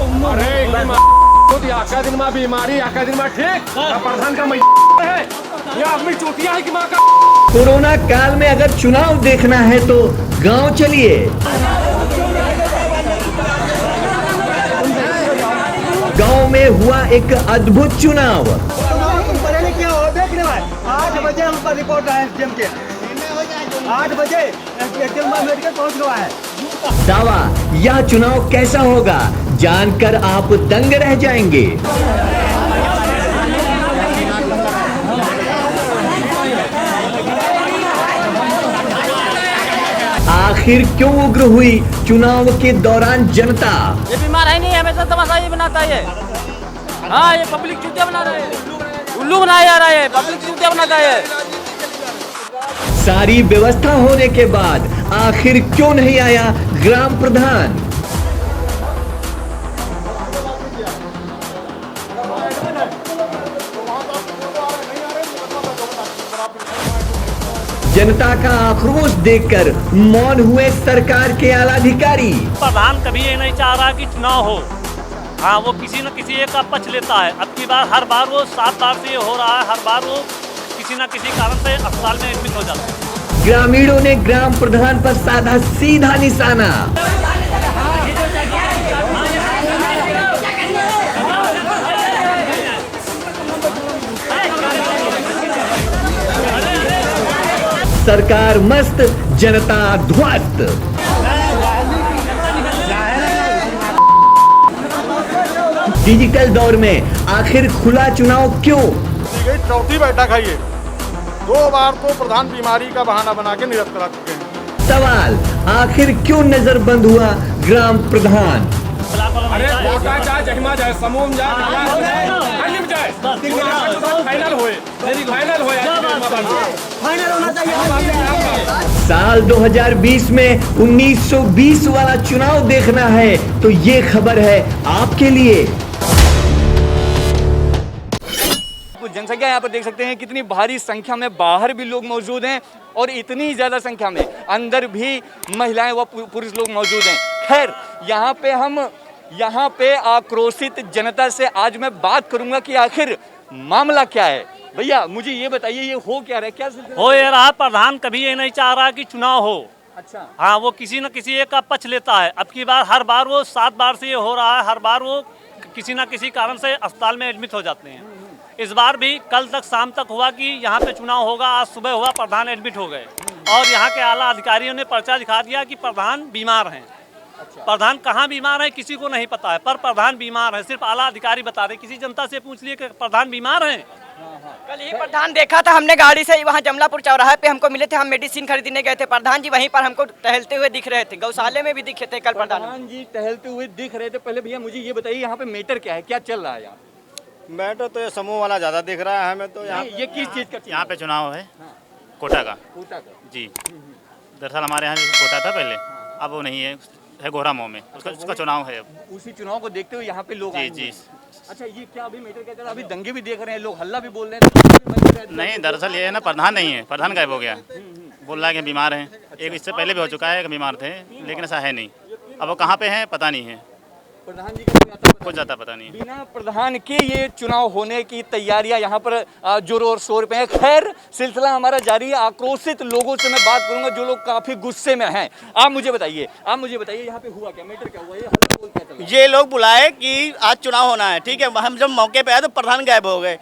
अरे दिन में बीमारी दिन में ठीक प्रधान का है ये आदमी चूतिया है कि माँ का। कोरोना काल में अगर चुनाव देखना है तो गांव चलिए। गांव में हुआ एक अद्भुत चुनाव। क्या हो देख रहे हैं 8 बजे हम पर रिपोर्ट आया एसडीएम के 8 बजे एसडीएम मेडिकल पहुंच गया है। दावा यह चुनाव कैसा होगा जानकर आप दंग रह जाएंगे। आखिर क्यों उग्र हुई चुनाव के दौरान जनता। ये बीमार है नहीं, हमेशा तमाशा ये बनाता है। हाँ, ये पब्लिक चूतिया बना रहा है, उल्लू बनाया जा रहा है, पब्लिक चूतिया बनाता है। सारी व्यवस्था होने के बाद आखिर क्यों नहीं आया ग्राम प्रधान। जनता का आक्रोश देखकर मौन हुए सरकार के आला अधिकारी। प्रधान कभी ये नहीं चाह रहा कि चुनाव हो। हाँ, वो किसी न किसी एक का पक्ष लेता है। अब की बार हर बार वो 7 बार से हो रहा है, हर बार वो किसी न किसी कारण से अस्पताल में एडमिट हो जाता है। ग्रामीणों ने ग्राम प्रधान पर साधा सीधा निशाना। सरकार मस्त, जनता ध्वस्त। डिजिटल दौर में आखिर खुला चुनाव क्यों। चौथी बैठक है ये, 2 बार तो प्रधान बीमारी का बहाना बना के निरस्त करा चुके हैं। सवाल आखिर क्यों नजरबंद हुआ ग्राम प्रधान। अरे कोटा जाए, जहिमा जाए, समूह जाए, फाइनल होए, फाइनल होना चाहिए। साल 2020 में 1920 वाला चुनाव देखना है तो ये खबर है आपके लिए। जनसंख्या यहाँ पर देख सकते हैं कितनी भारी संख्या में बाहर भी लोग मौजूद हैं और इतनी ज़्यादा संख्या में अंदर भी महिलाएं व पुरुष लोग मौजूद हैं। खैर, यहाँ पे आक्रोशित जनता से आज मैं बात करूंगा कि आखिर मामला क्या है। भैया मुझे ये बताइए, ये हो क्या रहा है, क्या हो ये रहा, प्रधान कभी ये नहीं चाह रहा कि चुनाव हो। अच्छा, हाँ, वो किसी न किसी एक का पक्ष लेता है। अब की बार हर बार वो 7 बार से ये हो रहा है, हर बार वो किसी न किसी कारण से अस्पताल में एडमिट हो जाते हैं। इस बार भी कल तक शाम तक हुआ कि यहाँ पे चुनाव होगा, आज सुबह हुआ, प्रधान एडमिट हो गए और यहाँ के आला अधिकारियों ने पर्चा दिखा दिया कि प्रधान बीमार हैं। प्रधान कहाँ बीमार है किसी को नहीं पता है, पर प्रधान बीमार है, सिर्फ आला अधिकारी बता रहे। किसी जनता से पूछ लिए कि प्रधान बीमार हैं। कल ही प्रधान देखा था हमने, गाड़ी से वहाँ जमलापुर चौराहे पे हमको मिले थे, हम मेडिसिन खरीदने गए थे। प्रधान जी वहीं पर हमको टहलते हुए दिख रहे थे, गौशाले में भी दिखे थे कल प्रधान जी टहलते हुए दिख रहे थे। पहले भैया मुझे ये बताइए यहाँ पे मैटर क्या है, क्या चल रहा है यहाँ? मैटर तो ये समूह वाला ज्यादा दिख रहा है हमें तो। यहाँ ये किस चीज़ का? यहाँ पे चुनाव है कोटा का जी। दरअसल हमारे यहाँ कोटा था पहले, अब वो नहीं है गोरा मोह में, उसका चुनाव है। उसी चुनाव को देखते हुए यहाँ पे लोग जी जी। अच्छा, ये क्या अभी मैटर क्या चल रहा है? अभी दंगे भी देख रहे हैं, लोग हल्ला भी बोल रहे हैं। नहीं, दरअसल ये है ना, प्रधान नहीं है, प्रधान गायब हो गया, बोल रहा है कि बीमार हैं। एक इससे पहले भी हो चुका है कि बीमार थे, लेकिन ऐसा है नहीं। अब वो कहाँ पे हैं पता नहीं है, प्रधान जी का कुछ ज़्यादा पता नहीं है। बिना प्रधान के ये चुनाव होने की तैयारियां यहाँ पर जोर और शोर पे है। खैर, सिलसिला हमारा जारी है। आक्रोशित लोगों से मैं बात करूंगा जो लोग काफी गुस्से में हैं। आप मुझे बताइए यहाँ पे हुआ क्या, मैटर क्या हुआ, ये हल्ला बोल क्या चल रहा है? ये लोग बुलाए कि आज चुनाव होना है, ठीक है। हम जब मौके पे आए तो प्रधान गायब हो गए।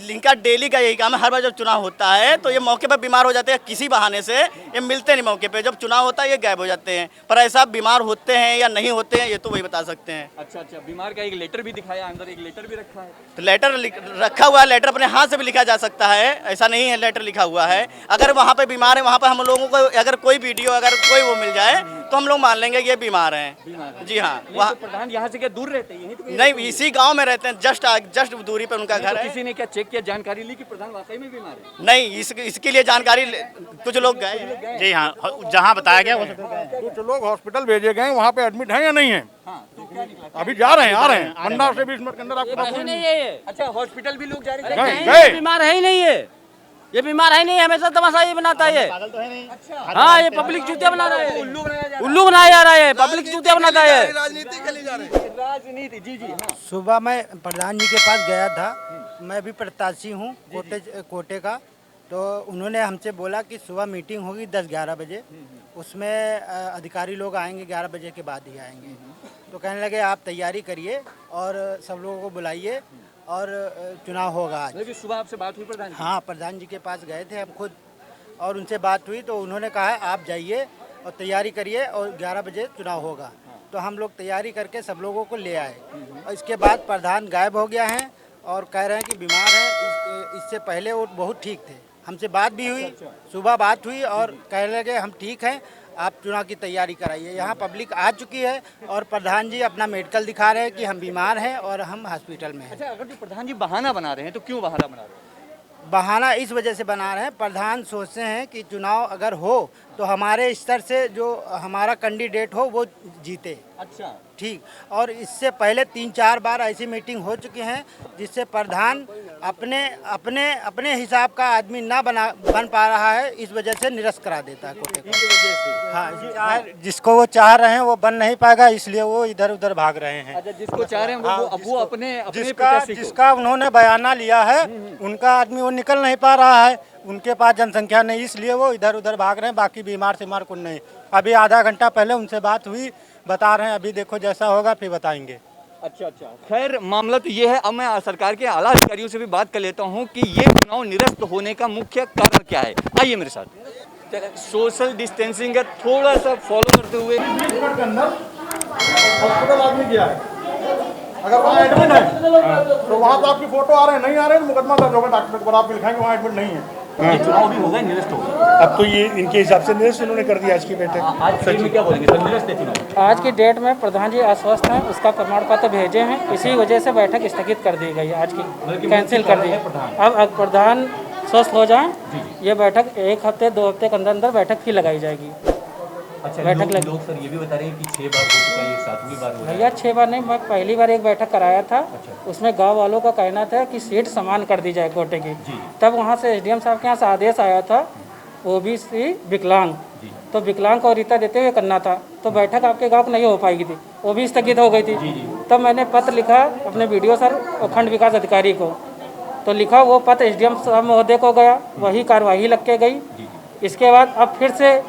इनका डेली का यही काम है, हर बार जब चुनाव होता है तो ये मौके पर बीमार हो जाते हैं किसी बहाने से, ये मिलते नहीं मौके पे। जब चुनाव होता है ये गायब हो जाते हैं, पर ऐसा बीमार होते हैं या नहीं होते हैं ये तो वही बता सकते हैं। अच्छा, बीमार का एक लेटर भी दिखाया, अंदर एक लेटर भी रखा है। तो लेटर रखा हुआ है, लेटर अपने हाथ से भी लिखा जा सकता है, ऐसा नहीं है लेटर लिखा हुआ है। अगर वहाँ पे बीमार है, वहाँ पे हम लोगों को अगर कोई वीडियो अगर कोई वो मिल जाए तो हम लोग मान लेंगे कि ये बीमार हैं। जी हाँ, वहाँ प्रधान यहाँ से क्या दूर रहते हैं? नहीं, इसी गांव में रहते हैं, जस्ट दूरी पे उनका घर है। किसी ने क्या चेक किया, जानकारी ली कि प्रधान वाकई में बीमार है? नहीं, इसके लिए जानकारी कुछ लोग गए। जी हाँ, जहाँ बताया गया कुछ लोग हॉस्पिटल भेजे गए, वहाँ पे एडमिट हैं या नहीं है? अभी जा रहे हैं, आ रहे हैं 15 से 20 मिनट के अंदर आपको। अच्छा, हॉस्पिटल भी लोग जा रहे हैं, गए बीमार है ही नहीं है। ये बीमार है नहीं, हमेशा तमाशा ये बनाता है ये। पागल तो है नहीं। हाँ, ये पब्लिक चूतिया बना रहा है, उल्लू बनाया जा रहा है, पब्लिक चूतिया बनाता है। राजनीति जी जी। सुबह मैं प्रधान जी के पास गया था, मैं भी प्रत्याशी हूँ कोटे का। तो उन्होंने हमसे बोला कि सुबह मीटिंग होगी 10-11 बजे, उसमें अधिकारी लोग आएंगे 11 बजे के बाद ही आएंगे। तो कहने लगे आप तैयारी करिए और सब लोगों को बुलाइए और चुनाव होगा आज। लेकिन सुबह आपसे बात हुई प्रधान जी? हाँ, प्रधान जी के पास गए थे हम खुद और उनसे बात हुई तो उन्होंने कहा आप जाइए और तैयारी करिए और 11 बजे चुनाव होगा। तो हम लोग तैयारी करके सब लोगों को ले आए और इसके बाद प्रधान गायब हो गया है और कह रहे हैं कि बीमार हैं। इससे पहले वो बहुत ठीक थे, हमसे बात भी हुई, सुबह बात हुई और कहने लगे हम ठीक हैं, आप चुनाव की तैयारी कराइए। यहाँ पब्लिक आ चुकी है और प्रधान जी अपना मेडिकल दिखा रहे हैं कि हम बीमार हैं और हम हॉस्पिटल में हैं। अच्छा, अगर जो प्रधान जी बहाना बना रहे हैं तो क्यों बहाना बना रहे हैं? बहाना इस वजह से बना रहे हैं, प्रधान सोचते हैं कि चुनाव अगर हो तो हमारे स्तर से जो हमारा कैंडिडेट हो वो जीते। अच्छा, ठीक। और इससे पहले 3-4 बार ऐसी मीटिंग हो चुकी हैं जिससे प्रधान अपने हिसाब का आदमी ना बन पा रहा है, इस वजह से निरस्त करा देता है कोटे को। हाँ, जिसको वो चाह रहे हैं वो बन नहीं पाएगा, इसलिए वो इधर उधर भाग रहे हैं। अच्छा, जिसको चाह रहे हैं वो अपने जिसका उन्होंने बयाना लिया है उनका आदमी वो निकल नहीं पा रहा है, उनके पास जनसंख्या नहीं, इसलिए वो इधर उधर भाग रहे हैं। बाकी बीमार सिमार कुछ नहीं। अभी आधा घंटा पहले उनसे बात हुई, बता रहे हैं अभी देखो जैसा होगा फिर बताएंगे। अच्छा, खैर मामला तो ये है। अब मैं सरकार के आला अधिकारियों से भी बात कर लेता हूँ कि ये चुनाव निरस्त होने का मुख्य कारण क्या है। आइए मेरे साथ। सोशल डिस्टेंसिंग का थोड़ा सा फॉलो करते हुए। हॉस्पिटल आदमी गया है, अगर वहाँ एडमिट है तो वहाँ तो आपकी फोटो आ रहे हैं, नहीं आ रहे हैं तो मुकदमा दर्ज होगा, डॉक्टर के आप लिखाएंगे वहाँ एडमिट नहीं है। ये चुनाव भी होगा, निरस्त होगा। अब तो ये इनके हिसाब से निरस्त उन्होंने कर दिया आज की बैठक। आज में क्या बोलेंगे सर, निरस्त है चुनाव? आज की डेट में प्रधान जी अस्वस्थ हैं, उसका प्रमाण पत्र भेजे हैं, इसी वजह से बैठक स्थगित कर दी गई, आज की कैंसिल कर दी। अब प्रधान स्वस्थ हो जाएं, ये बैठक 1 हफ्ते 2 हफ्ते के अंदर अंदर बैठक फिर लगाई जाएगी। अच्छा, बैठक लोग सर ये भी बता रहे हैं कि 6 बार हो चुका है, 7वीं बार हो रहा है। भैया 6 बार नहीं, मैं पहली बार एक बैठक कराया था। उसमें गांव वालों का कहना था कि सीट समान कर दी जाए कोटे की। तब वहां से एसडीएम साहब के यहाँ से आदेश आया था ओबीसी विकलांग, तो विकलांग को वरीयता देते हुए करना था, तो बैठक आपके गाँव को नहीं हो पाएगी थी, वो भी स्थगित हो गई थी। तब मैंने पत्र लिखा अपने BDO सर और खंड विकास अधिकारी को, तो लिखा वो पत्र एसडीएम साहब महोदय को गया, वही कार्यवाही लग के गई। इसके बाद अब फिर से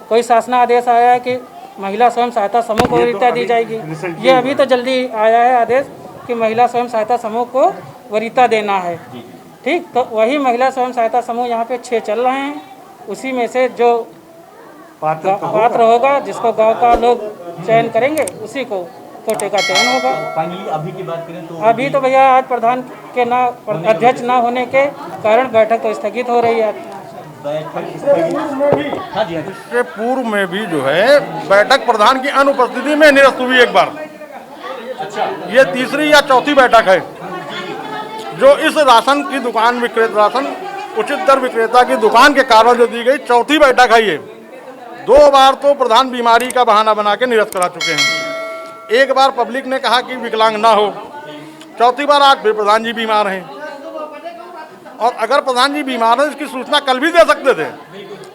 कोई शासन आदेश आया है कि महिला स्वयं सहायता समूह को वरीयता दी जाएगी। ये अभी तो जल्दी आया है आदेश कि महिला स्वयं सहायता समूह को वरीयता देना है। ठीक, तो वही महिला स्वयं सहायता समूह यहाँ पे 6 चल रहे हैं, उसी में से जो पात्र होगा, जिसको गांव का लोग चयन करेंगे, उसी को कोटे का चयन होगा। फाइनली अभी की बात करें तो अभी तो भैया आज प्रधान के अध्यक्ष ना होने के कारण बैठक तो स्थगित हो रही है। इससे पूर्व में भी जो है बैठक प्रधान की अनुपस्थिति में निरस्त हुई एक बार। ये तीसरी या चौथी बैठक है जो इस राशन की दुकान राशन उचित दर विक्रेता की दुकान के कारण जो दी गई, चौथी बैठक है ये। 2 बार तो प्रधान बीमारी का बहाना बना के निरस्त करा चुके हैं। एक बार पब्लिक ने कहा कि विकलांग ना हो, चौथी बार आज फिर प्रधान जी बीमार हैं। और अगर प्रधान जी बीमार है इसकी सूचना कल भी दे सकते थे,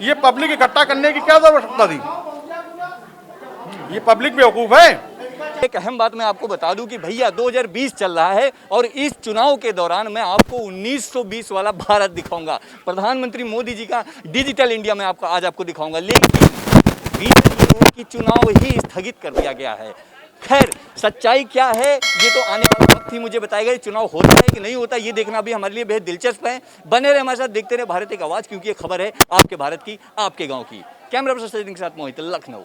ये पब्लिक इकट्ठा करने की क्या आवश्यकता थी? ये पब्लिक बेवकूफ है। एक अहम बात मैं आपको बता दूं कि भैया 2020 चल रहा है और इस चुनाव के दौरान मैं आपको 1920 वाला भारत दिखाऊंगा। प्रधानमंत्री मोदी जी का डिजिटल इंडिया में आज आपको दिखाऊंगा। लेकिन रीजन ये है कि चुनाव ही स्थगित कर दिया गया है। खैर सच्चाई क्या है ये तो आने वाला वक्त ही मुझे बताएगा। चुनाव होता है कि नहीं होता ये देखना भी हमारे लिए बेहद दिलचस्प है। बने रहे हमारे साथ, देखते रहे भारत एक आवाज़, क्योंकि ये खबर है आपके भारत की, आपके गाँव की। कैमरा पर्सन के साथ मोहित, लखनऊ।